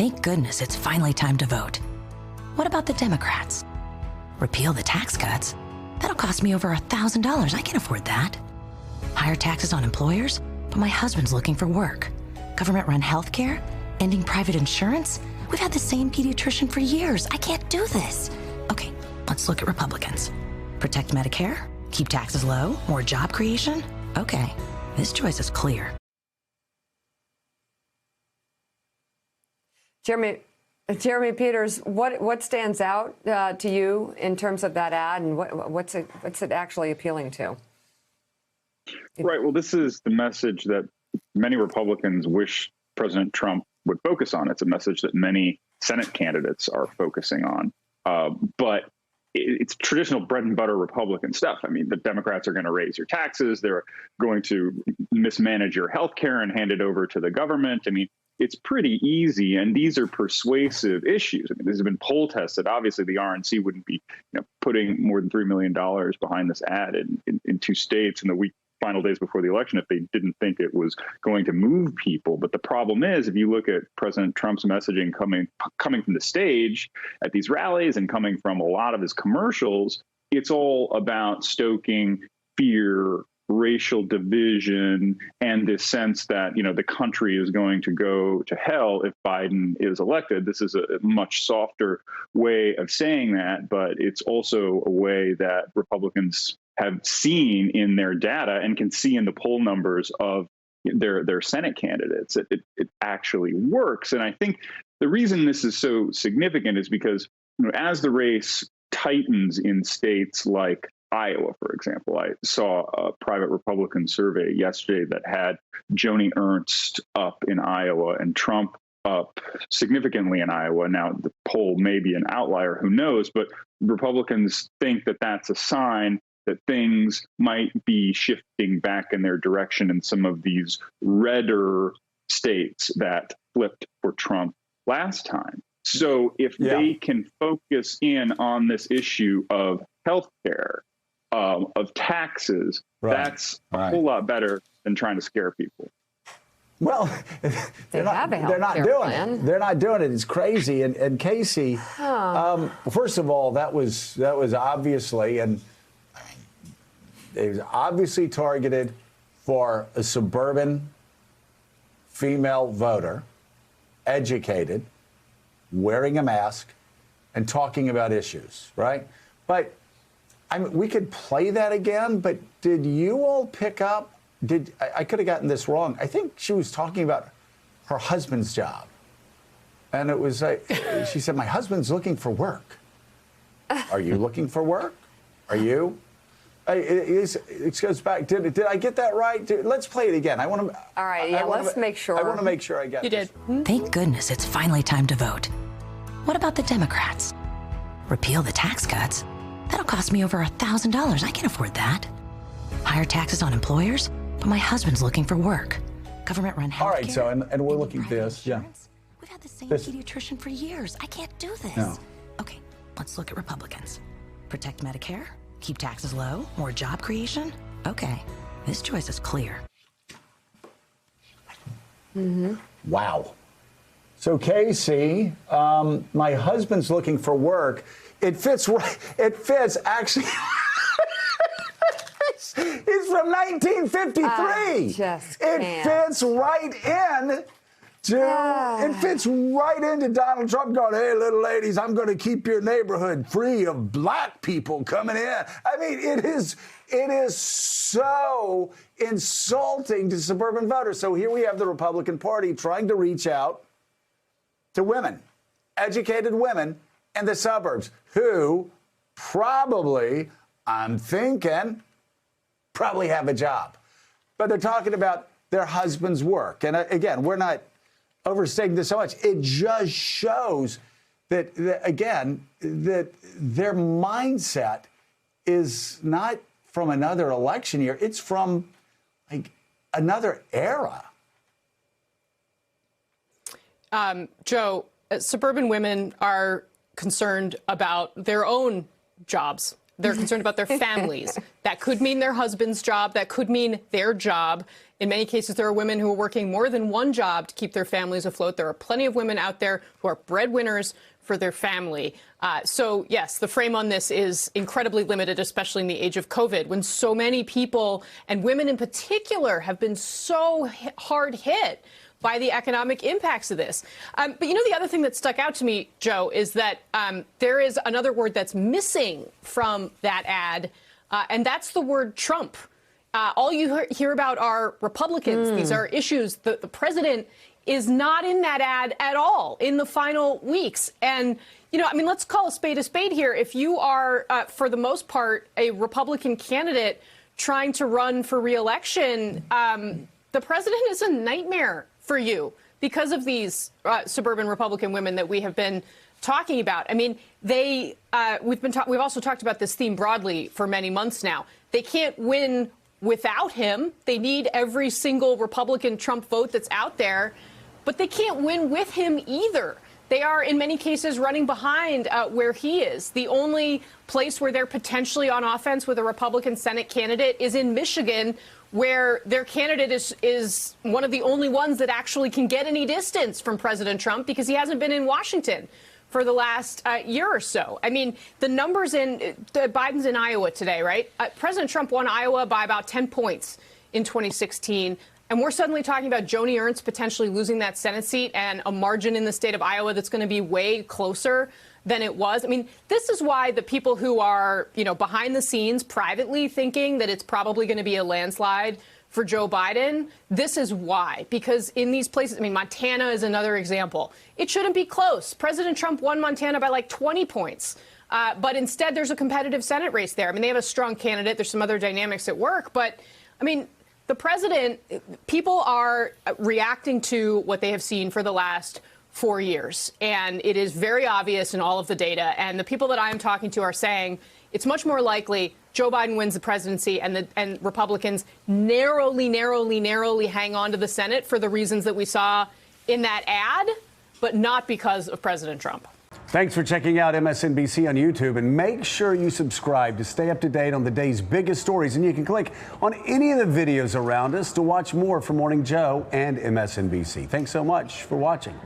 Thank goodness it's finally time to vote. What about the Democrats? Repeal the tax cuts? That'll cost me over $1,000. I can't afford that. Higher taxes on employers? But my husband's looking for work. Government-run healthcare? Ending private insurance? We've had the same pediatrician for years. I can't do this. Okay, let's look at Republicans. Protect Medicare? Keep taxes low? More job creation? Okay, this choice is clear. Jeremy Peters, what stands out to you in terms of that ad, and what's it actually appealing to? Right. Well, this is the message that many Republicans wish President Trump would focus on. It's a message that many Senate candidates are focusing on. But it's traditional bread and butter Republican stuff. I mean, the Democrats are going to raise your taxes. They're going to mismanage your health care and hand it over to the government. I mean, it's pretty easy. And these are persuasive issues. I mean, this has been poll tested. Obviously, the RNC wouldn't be putting more than $3 million behind this ad in two states in the final days before the election if they didn't think it was going to move people. But the problem is, if you look at President Trump's messaging coming from the stage at these rallies and coming from a lot of his commercials, it's all about stoking fear, racial division, and this sense that, the country is going to go to hell if Biden is elected. This is a much softer way of saying that, but it's also a way that Republicans have seen in their data and can see in the poll numbers of their Senate candidates. It actually works. And I think the reason this is so significant is because as the race tightens in states like Iowa, for example, I saw a private Republican survey yesterday that had Joni Ernst up in Iowa and Trump up significantly in Iowa. Now, the poll may be an outlier, who knows, but Republicans think that that's a sign that things might be shifting back in their direction in some of these redder states that flipped for Trump last time. So if they can focus in on this issue of healthcare, of taxes, that's a whole lot better than trying to scare people. Well, they're not doing it. They're not doing it. It's crazy. And Casey, first of all, that was obviously, and it was obviously targeted for a suburban female voter, educated, wearing a mask, and talking about issues, right? But we could play that again, but did you all pick up? I could have gotten this wrong. I think she was talking about her husband's job. And it was like, she said, my husband's looking for work. Are you looking for work? Are you? It goes back. Did I get that right? Let's play it again. I want to. All right. Let's make sure. I want to make sure I get it. You did. Thank goodness it's finally time to vote. What about the Democrats? Repeal the tax cuts? That'll cost me over $1,000. I can't afford that. Higher taxes on employers? But my husband's looking for work. Government-run healthcare. All right, so and we're looking at this. Yeah. We've had the same pediatrician for years. I can't do this. No. Okay, let's look at Republicans. Protect Medicare? Keep taxes low? More job creation? Okay, this choice is clear. Wow. So, Casey, my husband's looking for work. It fits right. It fits actually. He's from 1953. It fits right in. It fits right into Donald Trump going, hey, little ladies, I'm going to keep your neighborhood free of black people coming in. I mean, it is so insulting to suburban voters. So here we have the Republican Party trying to reach out to women, educated women in the suburbs who probably, I'm thinking, probably have a job. But they're talking about their husband's work. And again, we're not overstating this so much. It just shows that again, that their mindset is not from another election year. It's from like another era. Joe, suburban women are concerned about their own jobs. They're concerned about their families. That could mean their husband's job. That could mean their job. In many cases, there are women who are working more than one job to keep their families afloat. There are plenty of women out there who are breadwinners for their family. So, yes, the frame on this is incredibly limited, especially in the age of COVID, when so many people, and women in particular, have been so hard hit by the economic impacts of this. But, you know, the other thing that stuck out to me, Joe, is that there is another word that's missing from that ad, and that's the word Trump. All you hear about are Republicans. These are issues. The president is not in that ad at all in the final weeks. And, you know, I mean, let's call a spade here. If you are, for the most part, a Republican candidate trying to run for re-election, the president is a nightmare for you because of these suburban Republican women that we have been talking about. I mean, we've also talked about this theme broadly for many months now. They can't win without him. They need every single Republican Trump vote that's out there, but they can't win with him either. They are, in many cases, running behind where he is. The only place where they're potentially on offense with a Republican Senate candidate is in Michigan, where their candidate is one of the only ones that actually can get any distance from President Trump because he hasn't been in Washington for the last year or so. I mean, the numbers Biden's in Iowa today, right? President Trump won Iowa by about 10 points in 2016. And we're suddenly talking about Joni Ernst potentially losing that Senate seat and a margin in the state of Iowa that's going to be way closer than it was. I mean, this is why the people who are, you know, behind the scenes privately thinking that it's probably going to be a landslide for Joe Biden, this is why. Because in these places, I mean, Montana is another example. It shouldn't be close. President Trump won Montana by like 20 points. But instead, there's a competitive Senate race there. I mean, they have a strong candidate. There's some other dynamics at work. But, I mean, the president, people are reacting to what they have seen for the last 4 years. And it is very obvious in all of the data. And the people that I'm talking to are saying it's much more likely Joe Biden wins the presidency and Republicans narrowly hang on to the Senate for the reasons that we saw in that ad, but not because of President Trump. Thanks for checking out MSNBC on YouTube, and make sure you subscribe to stay up to date on the day's biggest stories. And you can click on any of the videos around us to watch more from Morning Joe and MSNBC. Thanks so much for watching.